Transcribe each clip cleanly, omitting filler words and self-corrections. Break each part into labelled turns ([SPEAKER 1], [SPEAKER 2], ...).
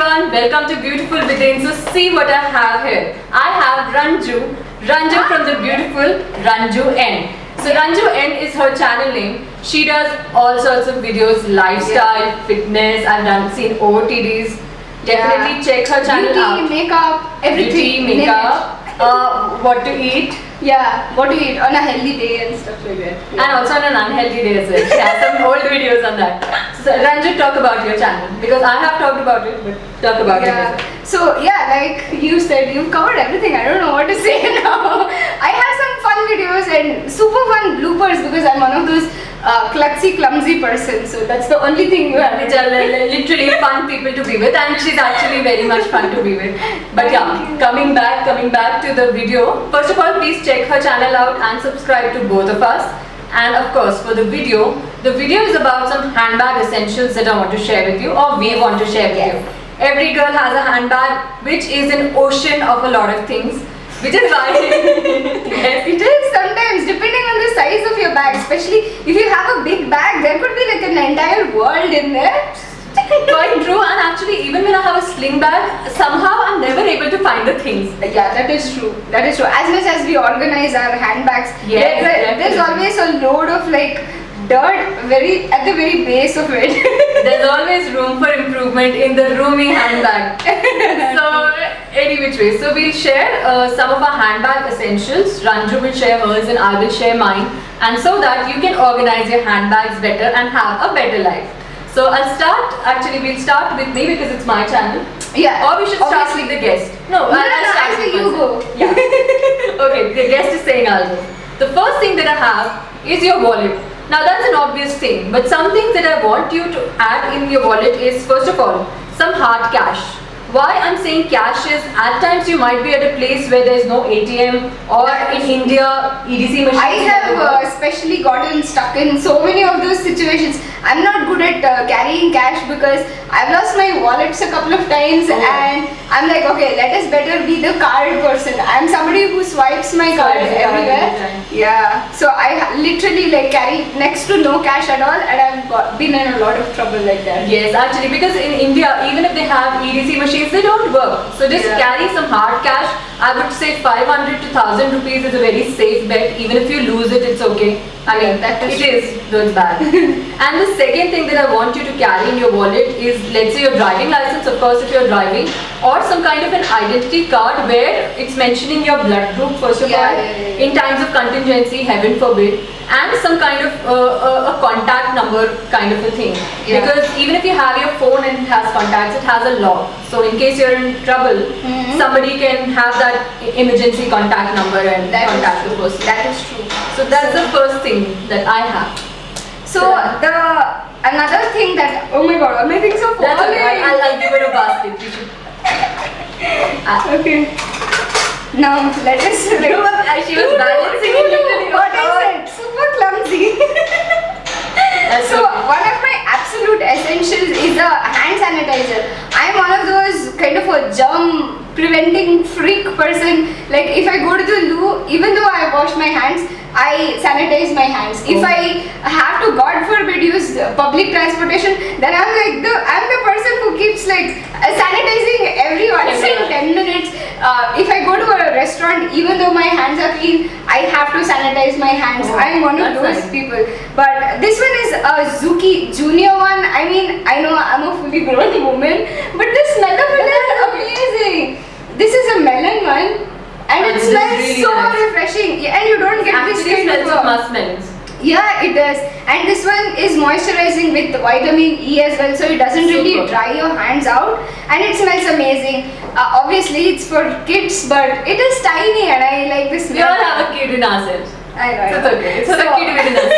[SPEAKER 1] everyone, welcome to Beautiful Within. So see what I have here. I have Ranju from the beautiful Ranju N. So Ranju N is her channel name. She does all sorts of videos, lifestyle, fitness. I've seen OOTDs. Definitely check her channel out.
[SPEAKER 2] Beauty, makeup, everything.
[SPEAKER 1] Beauty, makeup, what to eat.
[SPEAKER 2] Yeah, what to eat on a healthy day and stuff like that. Yeah.
[SPEAKER 1] And also on an unhealthy day as well. She has some old videos on that. So Ranju, talk about your channel because I have talked about it, but talk about it as well.
[SPEAKER 2] So yeah, like you said, you've covered everything. I don't know what to say now. I have some fun videos and super fun bloopers because I'm one of those clumsy person. So that's the only thing you have.
[SPEAKER 1] Which are literally fun people to be with, and she's actually very much fun to be with. But yeah, coming back to the video. First of all, please check her channel out and subscribe to both of us. And of course, for the video is about some handbag essentials that I want to share with you, or we want to share with you. Every girl has a handbag, which is an ocean of a lot of things, which is why
[SPEAKER 2] yes, it is sometimes depending on the size of your bag. Especially if you have a big bag, there could be like an entire world in there.
[SPEAKER 1] Quite true, and actually even when I have a sling bag, somehow I'm never able to find the things.
[SPEAKER 2] Yeah, that is true. As much as we organize our handbags, there's always a load of like dirt at the very base of it.
[SPEAKER 1] There's always room for improvement in the roomy handbag. So any which way, so we'll share some of our handbag essentials. Ranju will share hers and I will share mine, and so that you can organize your handbags better and have a better life. So we'll start with me because it's my channel.
[SPEAKER 2] Yeah.
[SPEAKER 1] Or we should start with the guest. No,
[SPEAKER 2] actually you go.
[SPEAKER 1] Yeah. Okay, the guest is saying I'll go. The first thing that I have is your wallet. Now that's an obvious thing, but some things that I want you to add in your wallet is, first of all, some hard cash. Why I'm saying cash is, at times you might be at a place where there's no ATM, or in India, EDC machines.
[SPEAKER 2] I have especially gotten stuck in so many of those situations. I'm not good at carrying cash because I've lost my wallets a couple of times, and I'm like, okay, let us better be the card person. I'm somebody who swipes my cards everywhere. Yeah, so I literally like carry next to no cash at all, and I've been in a lot of trouble like that.
[SPEAKER 1] Yes, actually, because in India, even if they have EDC machines, they don't work. So just carry some hard cash. I would say 500 to 1000 rupees is a very safe bet. Even if you lose it, it's okay. I mean, it is, though it's bad. And the second thing that I want you to carry in your wallet is, let's say your driving license, of course, if you're driving, or some kind of an identity card where it's mentioning your blood group, first of all, in times of contingency, heaven forbid, and some kind of a contact number kind of a thing. Because even if you have your phone and it has contacts, it has a lock. So in case you're in trouble, somebody can have that emergency contact number and contact the person.
[SPEAKER 2] That is true.
[SPEAKER 1] So that's the first thing that I have.
[SPEAKER 2] So another thing that, oh my god, all my things are falling.
[SPEAKER 1] That's okay. I'll give it a basket. You should.
[SPEAKER 2] Okay. Now let us.
[SPEAKER 1] She was balancing it literally.
[SPEAKER 2] What I said, super clumsy. So one of my absolute essentials is a hand sanitizer. I'm one of those kind of a germ preventing freak person. Like if I go to the loo, even though I wash my hands, I sanitize my hands. If I have to, God forbid, use public transportation, then I'm the person who keeps like sanitizing every once in 10 minutes. If I go to a restaurant, even though my hands are clean, I have to sanitize my hands. I'm one of those people. But this one is a Zuki Junior one. I mean, I know I'm a fully grown woman, but the smell of it is amazing. This is a melon one. And it smells really so refreshing, and you don't get this kind of
[SPEAKER 1] musmelons.
[SPEAKER 2] Yeah, it does. And this one is moisturizing with vitamin E as well, so it doesn't really dry your hands out, and it smells amazing. Obviously, it's for kids, but it is tiny, and I like the smell.
[SPEAKER 1] We all have a kid in ourselves.
[SPEAKER 2] I know.
[SPEAKER 1] It's okay. It's a kid within us.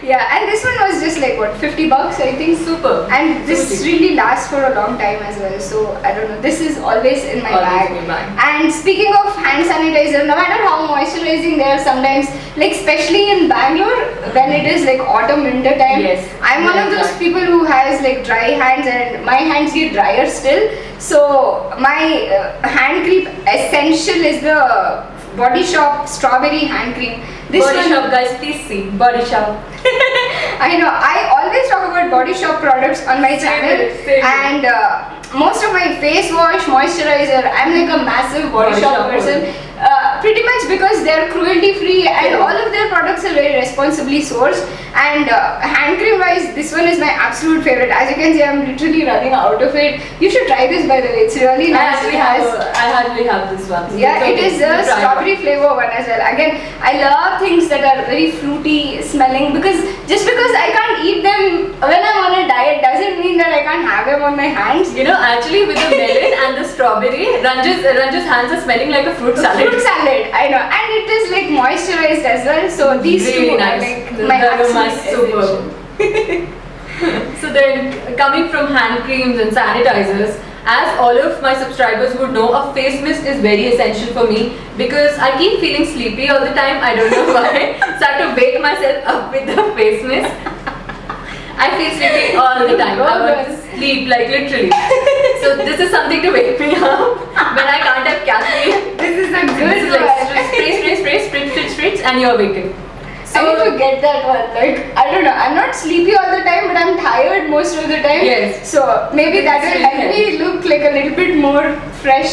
[SPEAKER 2] Yeah, and this one was just like what, $50 I think.
[SPEAKER 1] Super.
[SPEAKER 2] And this really lasts for a long time as well. So I don't know. This is always in my bag. And speaking of hand sanitizer, no matter how moisturizing they are sometimes, like especially in Bangalore when it is like autumn winter time.
[SPEAKER 1] Yes.
[SPEAKER 2] I'm one of those people who has like dry hands, and my hands get drier still. So my hand cream essential is the Body Shop strawberry hand cream.
[SPEAKER 1] Body Shop, guys, please see Body Shop.
[SPEAKER 2] I know. I always talk about Body Shop products on my channel,
[SPEAKER 1] Same.
[SPEAKER 2] and most of my face wash, moisturizer, I'm like a massive Body Shop person. Pretty much because they're cruelty free and
[SPEAKER 1] Yeah.
[SPEAKER 2] all of their products are very responsibly sourced. And hand cream wise, this one is my absolute favorite. As you can see, I'm literally running out of it. You should try this, by the way. It's really
[SPEAKER 1] I
[SPEAKER 2] nice.
[SPEAKER 1] actually
[SPEAKER 2] It has-
[SPEAKER 1] have this one. So
[SPEAKER 2] yeah,
[SPEAKER 1] it's
[SPEAKER 2] it
[SPEAKER 1] okay.
[SPEAKER 2] is a
[SPEAKER 1] You try
[SPEAKER 2] strawberry flavor one as well. Again, I love things that are very fruity smelling because just because I can't eat them when I'm on a diet doesn't mean that I can't have them on my hands.
[SPEAKER 1] You know, actually with the melon and the strawberry, Ranju's hands are smelling like a fruit salad.
[SPEAKER 2] Fruit salad, I know, and it is like moisturized as well. So these
[SPEAKER 1] Really
[SPEAKER 2] two
[SPEAKER 1] nice.
[SPEAKER 2] are like
[SPEAKER 1] The
[SPEAKER 2] my
[SPEAKER 1] aroma is
[SPEAKER 2] absolute
[SPEAKER 1] superb.
[SPEAKER 2] essential.
[SPEAKER 1] So then, coming from hand creams and sanitizers, as all of my subscribers would know, a face mist is very essential for me because I keep feeling sleepy all the time. I don't know why. So I have to wake myself up with the face mist. I feel sleepy all the time. I want to sleep, like literally. So this is something to wake me up when I can't have caffeine.
[SPEAKER 2] This is a
[SPEAKER 1] This
[SPEAKER 2] good
[SPEAKER 1] is
[SPEAKER 2] one.
[SPEAKER 1] like spritz, and you're awakened.
[SPEAKER 2] I need to get that one. Like, I don't know, I'm not sleepy all the time, but I'm tired most of the time.
[SPEAKER 1] Yes.
[SPEAKER 2] So maybe that
[SPEAKER 1] This
[SPEAKER 2] will
[SPEAKER 1] will
[SPEAKER 2] help me look like a little bit more fresh.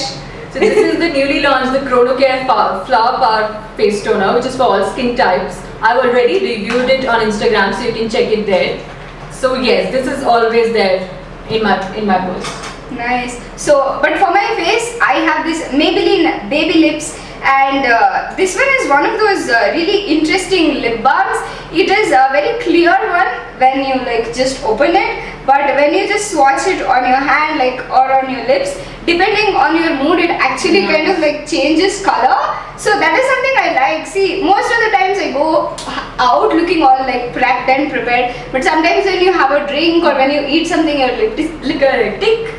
[SPEAKER 1] So this is the newly launched the Chronocare Flower Power Face Toner, which is for all skin types. I've already reviewed it on Instagram, so you can check it there. So yes, this is always there in my post.
[SPEAKER 2] Nice. So, but for my face, I have this Maybelline Baby Lips, and this one is one of those really interesting lip balms. It is a very clear one when you like just open it, but when you just swatch it on your hand, like or on your lips, depending on your mood, it actually kind of like changes color. So that is something I like. See, most of the times I go out looking all like prepped and prepared, but sometimes when you have a drink or when you eat something, your lipstick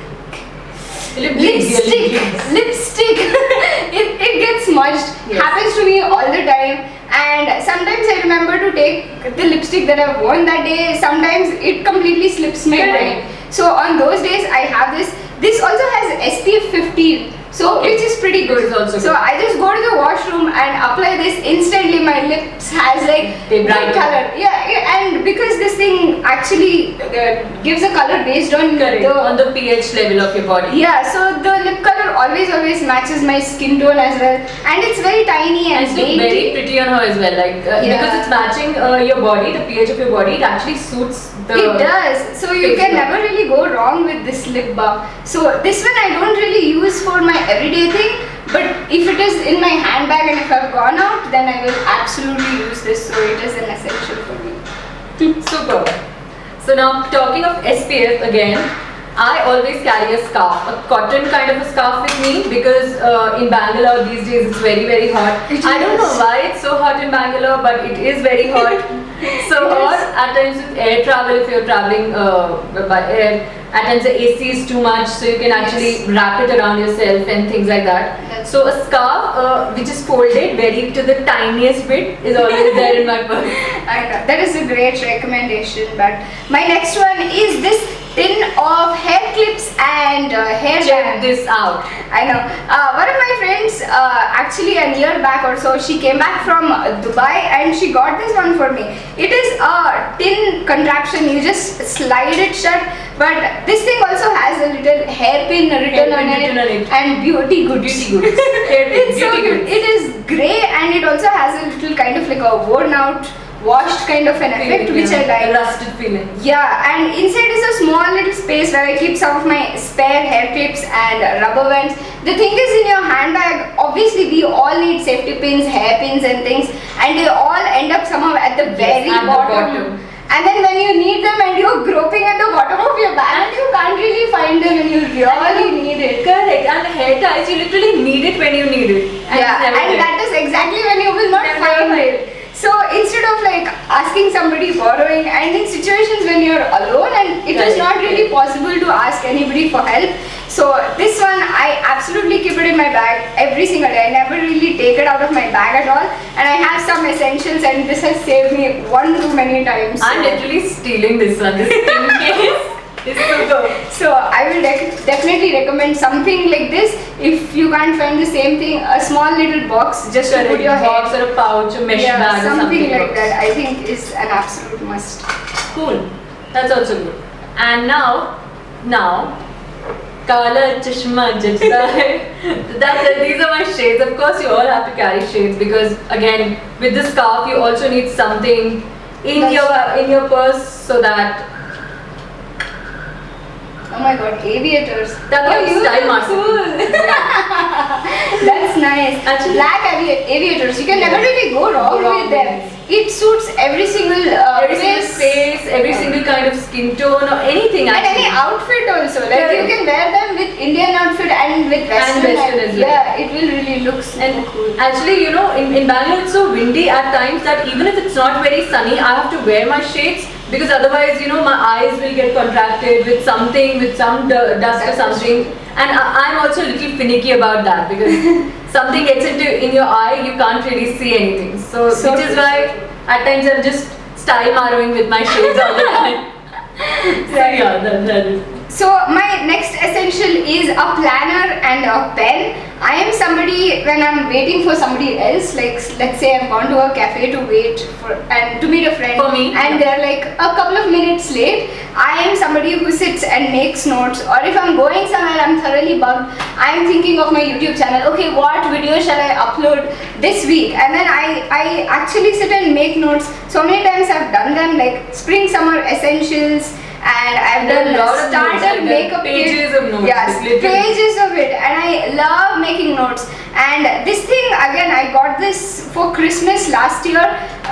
[SPEAKER 2] it gets smudged.
[SPEAKER 1] Yes.
[SPEAKER 2] Happens to me all the time, and sometimes I remember to take the lipstick that I worn that day. Sometimes it completely slips my
[SPEAKER 1] Correct.
[SPEAKER 2] mind. So on those days I have this also has SPF 15, so
[SPEAKER 1] Okay.
[SPEAKER 2] which is pretty good.
[SPEAKER 1] This is also
[SPEAKER 2] So
[SPEAKER 1] good.
[SPEAKER 2] I just go to the washroom and apply this instantly. My lips has like
[SPEAKER 1] They
[SPEAKER 2] good
[SPEAKER 1] brighten.
[SPEAKER 2] color. Yeah, and because this thing actually gives a color based on
[SPEAKER 1] Correct. On the pH level of your body.
[SPEAKER 2] yeah, so the lip color always matches my skin tone as well, and it's very tiny and
[SPEAKER 1] And it's look
[SPEAKER 2] dainty.
[SPEAKER 1] very pretty on her as well, like
[SPEAKER 2] Yeah.
[SPEAKER 1] because it's matching your body, the pH of your body. It actually suits the.
[SPEAKER 2] It does. So you
[SPEAKER 1] face
[SPEAKER 2] can
[SPEAKER 1] balm.
[SPEAKER 2] never really go wrong with this lip balm. So this one I don't really use for my everyday thing, but if it is in my handbag and if I've gone out, then I will absolutely use this. So it is an essential for me.
[SPEAKER 1] Super. So now talking of SPF again, I always carry a scarf, a cotton kind of a scarf with me because in Bangalore these days it's very hot.
[SPEAKER 2] It
[SPEAKER 1] I don't know
[SPEAKER 2] is.
[SPEAKER 1] why it's so hot in Bangalore, but it is very hot. So
[SPEAKER 2] It
[SPEAKER 1] or
[SPEAKER 2] is.
[SPEAKER 1] at times with air travel, if you're traveling by air, at times the AC is too much, so you can actually
[SPEAKER 2] Yes.
[SPEAKER 1] wrap it around yourself and things like that.
[SPEAKER 2] That's
[SPEAKER 1] So a scarf which is folded very to the tiniest bit is always there in my purse.
[SPEAKER 2] I know, that is a great recommendation. But my next one is this tin of hair clips and hair
[SPEAKER 1] Check
[SPEAKER 2] bands.
[SPEAKER 1] this out.
[SPEAKER 2] I know. One of my friends, actually a year back or so, she came back from Dubai and she got this one for me. It is a tin contraption. You just slide it shut. But this thing also has a little hairpin written on it, and beauty goods.
[SPEAKER 1] Beauty goods. Hairpin,
[SPEAKER 2] It's so
[SPEAKER 1] beauty
[SPEAKER 2] good.
[SPEAKER 1] goods.
[SPEAKER 2] It is grey and it also has a little kind of like a worn out, washed kind of an effect, which I like.
[SPEAKER 1] Rusted feeling.
[SPEAKER 2] Yeah, and inside is a small little space where I keep some of my spare hair clips and rubber bands. The thing is, in your handbag, obviously we all need safety pins, hair pins and things, and they all end up somehow at the very
[SPEAKER 1] at the bottom.
[SPEAKER 2] And then when you need them and you're groping at the bottom of your bag, you can't really find them and you really need it.
[SPEAKER 1] Correct. And the hair ties, you literally need it when you need it.
[SPEAKER 2] Yeah,
[SPEAKER 1] it's never
[SPEAKER 2] and
[SPEAKER 1] there.
[SPEAKER 2] that is exactly when you will not
[SPEAKER 1] Never
[SPEAKER 2] find
[SPEAKER 1] find
[SPEAKER 2] it. So instead of like asking somebody borrowing, and in situations when you're alone and it is
[SPEAKER 1] Right.
[SPEAKER 2] not really possible to ask anybody for help, so this one I absolutely keep it in my bag every single day. I never really take it out of my bag at all, and I have some essentials, and this has saved me one too many times.
[SPEAKER 1] I'm literally stealing this one. This pin case is super.
[SPEAKER 2] So I will definitely recommend something like this. If you can't find the same thing, a small little box just to put your hair.
[SPEAKER 1] box or a pouch, a mesh
[SPEAKER 2] Yeah,
[SPEAKER 1] bag or
[SPEAKER 2] something like
[SPEAKER 1] works.
[SPEAKER 2] that I think is an absolute must.
[SPEAKER 1] Cool. That's also good. And now, Kala Chashma Jajda hai. These are my shades. Of course, you all have to carry shades because again, with the scarf, you also need something in your purse so that.
[SPEAKER 2] Oh my god, aviators.
[SPEAKER 1] That's
[SPEAKER 2] you
[SPEAKER 1] style
[SPEAKER 2] look cool. That's nice.
[SPEAKER 1] Actually-
[SPEAKER 2] Black aviators. You can never really go wrong with them. It suits every single
[SPEAKER 1] Every single face, every single kind of skin tone or anything
[SPEAKER 2] and
[SPEAKER 1] actually.
[SPEAKER 2] any outfit also. Like
[SPEAKER 1] Correct.
[SPEAKER 2] you can wear them with Indian outfit and with Western.
[SPEAKER 1] Western as well.
[SPEAKER 2] Yeah, it will really look super
[SPEAKER 1] And
[SPEAKER 2] cool.
[SPEAKER 1] actually, you know, in Bangalore it's so windy at times that even if it's not very sunny, I have to wear my shades because otherwise, you know, my eyes will get contracted with something, with some dust or something. And I'm also a little finicky about that because something gets in your eye, you can't really see anything. So which is
[SPEAKER 2] true,
[SPEAKER 1] why at times I'm just style marrowing with my shades all the time. So yeah, that is.
[SPEAKER 2] So my next essential is a planner and a pen. I am somebody when I'm waiting for somebody else, like let's say I've gone to a cafe to wait for and to meet a friend,
[SPEAKER 1] For me,
[SPEAKER 2] and
[SPEAKER 1] yeah.
[SPEAKER 2] they're like a couple of minutes late. I am somebody who sits and makes notes, or if I'm going somewhere I'm thoroughly bugged, I'm thinking of my YouTube channel. Okay, what video shall I upload this week? And then I actually sit and make notes. So many times I've done them, like spring summer essentials. And I've done
[SPEAKER 1] A lot of notes,
[SPEAKER 2] starter
[SPEAKER 1] like
[SPEAKER 2] makeup
[SPEAKER 1] pages
[SPEAKER 2] kit.
[SPEAKER 1] of notes,
[SPEAKER 2] Yes,
[SPEAKER 1] like literally.
[SPEAKER 2] pages of it, and I love making notes. And this thing again, I got this for Christmas last year.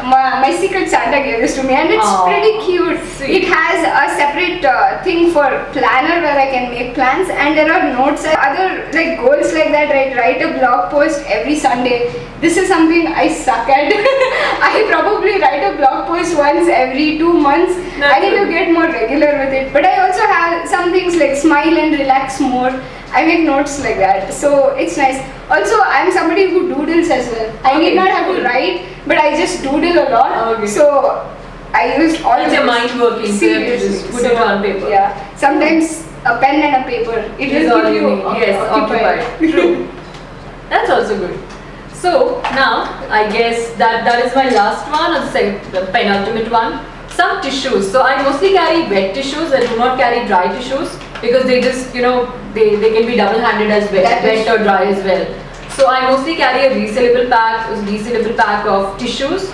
[SPEAKER 2] My Secret Santa gave this to me, and it's
[SPEAKER 1] Aw,
[SPEAKER 2] pretty cute.
[SPEAKER 1] sweet.
[SPEAKER 2] It has a separate thing for planner where I can make plans, and there are notes and other like goals like that. Right, write a blog post every Sunday. This is something I suck at. I probably write a blog post once every 2 months.
[SPEAKER 1] That's
[SPEAKER 2] I need to
[SPEAKER 1] good.
[SPEAKER 2] get more regular with it. But I also have some things like smile and relax more. I make notes like that. So it's nice. Also, I'm somebody who doodles as well. I need
[SPEAKER 1] Okay,
[SPEAKER 2] not have to
[SPEAKER 1] cool.
[SPEAKER 2] write, but I just doodle a lot.
[SPEAKER 1] Okay.
[SPEAKER 2] So I use all
[SPEAKER 1] It's
[SPEAKER 2] of
[SPEAKER 1] your
[SPEAKER 2] this.
[SPEAKER 1] mind working, so you have to just
[SPEAKER 2] Seriously.
[SPEAKER 1] put it on paper.
[SPEAKER 2] Yeah. Sometimes a pen and a paper. It
[SPEAKER 1] Is
[SPEAKER 2] will
[SPEAKER 1] all
[SPEAKER 2] keep
[SPEAKER 1] you
[SPEAKER 2] you
[SPEAKER 1] need. Yes, occupied. True. That's also good. So now I guess that is my last one, or the penultimate one. Some tissues. So I mostly carry wet tissues. I do not carry dry tissues because they just, you know, they can be double-handed as
[SPEAKER 2] That is
[SPEAKER 1] wet or dry as well. So I mostly carry a resealable pack of tissues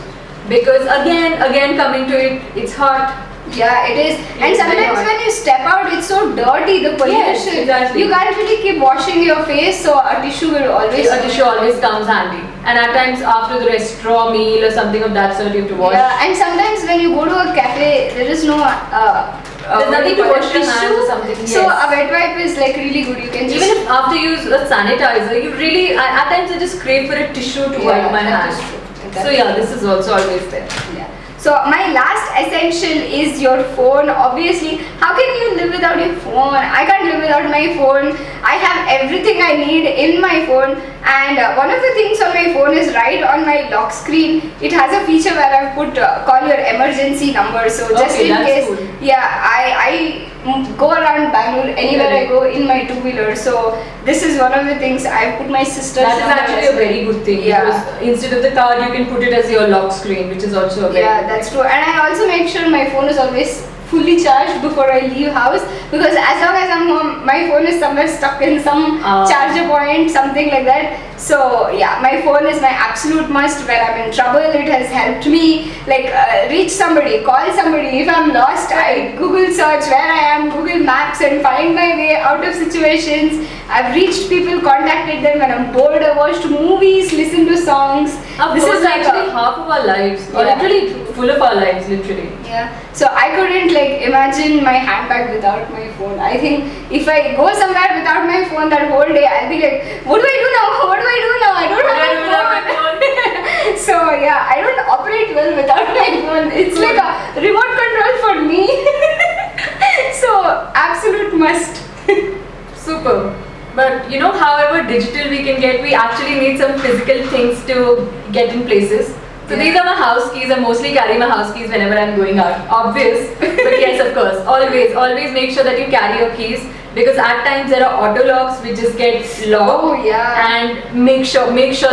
[SPEAKER 1] because again coming to it, it's hot.
[SPEAKER 2] Yeah, it is. And
[SPEAKER 1] It's very
[SPEAKER 2] sometimes
[SPEAKER 1] hot.
[SPEAKER 2] when you step out, it's so dirty, the pollution.
[SPEAKER 1] exactly.
[SPEAKER 2] You can't really keep washing your face, so a tissue will always.
[SPEAKER 1] A tissue always comes handy. And at times after the restaurant meal or something of that sort, you have to wash.
[SPEAKER 2] Yeah, and sometimes when you go to a cafe, there is no.
[SPEAKER 1] There's nothing to wash your hands or something.
[SPEAKER 2] So
[SPEAKER 1] yes.
[SPEAKER 2] a wet wipe is like really good. You can just.
[SPEAKER 1] Even if after you use a sanitizer, you really at times I just crave for a tissue to
[SPEAKER 2] Yeah,
[SPEAKER 1] wipe my
[SPEAKER 2] that
[SPEAKER 1] hands.
[SPEAKER 2] is true.
[SPEAKER 1] So yeah, this is also always there.
[SPEAKER 2] Yeah. So my last essential is your phone. Obviously, how can you live without your phone? I can't live without my phone. I have everything I need in my phone, and one of the things on my phone is right on my lock screen. It has a feature where I've put call your emergency number. So just
[SPEAKER 1] Okay,
[SPEAKER 2] in
[SPEAKER 1] that's
[SPEAKER 2] case,
[SPEAKER 1] cool.
[SPEAKER 2] yeah, I go around Bangalore anywhere I go in my two-wheeler. So this is one of the things I've put my sister's
[SPEAKER 1] That is
[SPEAKER 2] number
[SPEAKER 1] actually
[SPEAKER 2] as
[SPEAKER 1] a very good thing.
[SPEAKER 2] Yeah.
[SPEAKER 1] Because instead of the card, you can put it as your lock screen, which is also a very
[SPEAKER 2] Yeah,
[SPEAKER 1] good
[SPEAKER 2] that's true. And I also make sure my phone is always fully charged before I leave house, because as long as I'm home, my phone is somewhere stuck in some charger point, something like that. So yeah, my phone is my absolute must. When I'm in trouble, it has helped me like reach somebody, call somebody. If I'm lost, I Google search where I am, Google Maps, and find my way out of situations. I've reached people, contacted them when I'm bored. I watched movies, listened to songs.
[SPEAKER 1] Our
[SPEAKER 2] This
[SPEAKER 1] phone
[SPEAKER 2] is
[SPEAKER 1] is
[SPEAKER 2] like
[SPEAKER 1] actually
[SPEAKER 2] a-
[SPEAKER 1] half of our lives, or
[SPEAKER 2] Yeah.
[SPEAKER 1] literally full of our lives, literally.
[SPEAKER 2] Yeah, so I couldn't like imagine my handbag without my phone. I think if I go somewhere without my phone that whole day, I'll be like, what do I do now? What do I do now? I don't
[SPEAKER 1] What do I do
[SPEAKER 2] have
[SPEAKER 1] without
[SPEAKER 2] my
[SPEAKER 1] my
[SPEAKER 2] phone. So yeah, I don't operate well without my phone. It's like a remote control for me. So absolute must.
[SPEAKER 1] Super. But you know, however digital we can get, we actually need some physical things to get in places. So
[SPEAKER 2] Yeah.
[SPEAKER 1] these are my house keys. I mostly carry my house keys whenever I'm going out. Obvious. But yes, of course. Always make sure that you carry your keys, because at times there are auto locks which just get locked.
[SPEAKER 2] Oh, yeah.
[SPEAKER 1] And make sure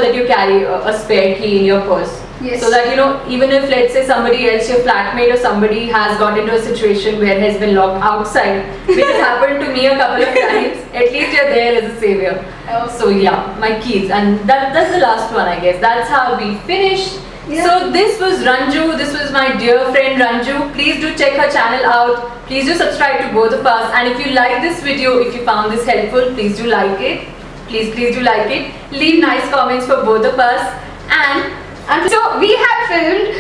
[SPEAKER 1] that you carry a spare key in your purse.
[SPEAKER 2] Yes.
[SPEAKER 1] So that, you know, even if let's say somebody else, your flatmate or somebody has got into a situation where has been locked outside, which has happened to me a couple of times, at least you're there as a savior.
[SPEAKER 2] Oh.
[SPEAKER 1] So yeah, my keys, and that's the last one, I guess. That's how we finished.
[SPEAKER 2] Yeah.
[SPEAKER 1] So this was Ranju. This was my dear friend Ranju. Please do check her channel out. Please do subscribe to both of us. And if you like this video, if you found this helpful, please do like it. Please do like it. Leave nice comments for both of us.
[SPEAKER 2] And so we have filmed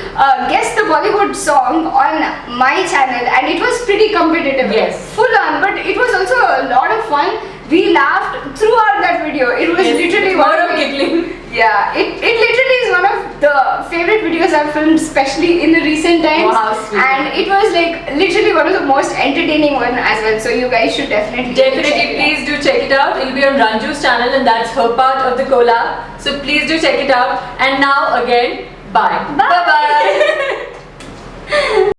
[SPEAKER 2] Guess the Bollywood Song on my channel, and it was pretty competitive.
[SPEAKER 1] Yes.
[SPEAKER 2] Full on, but it was also a lot of fun. We laughed throughout that video. It was
[SPEAKER 1] Yes,
[SPEAKER 2] literally
[SPEAKER 1] more
[SPEAKER 2] one
[SPEAKER 1] of
[SPEAKER 2] of
[SPEAKER 1] giggling.
[SPEAKER 2] Yeah, it literally is one of the favorite videos I've filmed, especially in the recent times.
[SPEAKER 1] Oh, how sweet.
[SPEAKER 2] And it was like literally one of the most entertaining one as well. So you guys should definitely check it out.
[SPEAKER 1] Please do check it out. It'll be on Ranju's channel, and that's her part of the collab. So please do check it out. And now again, bye.
[SPEAKER 2] Bye.
[SPEAKER 1] Bye.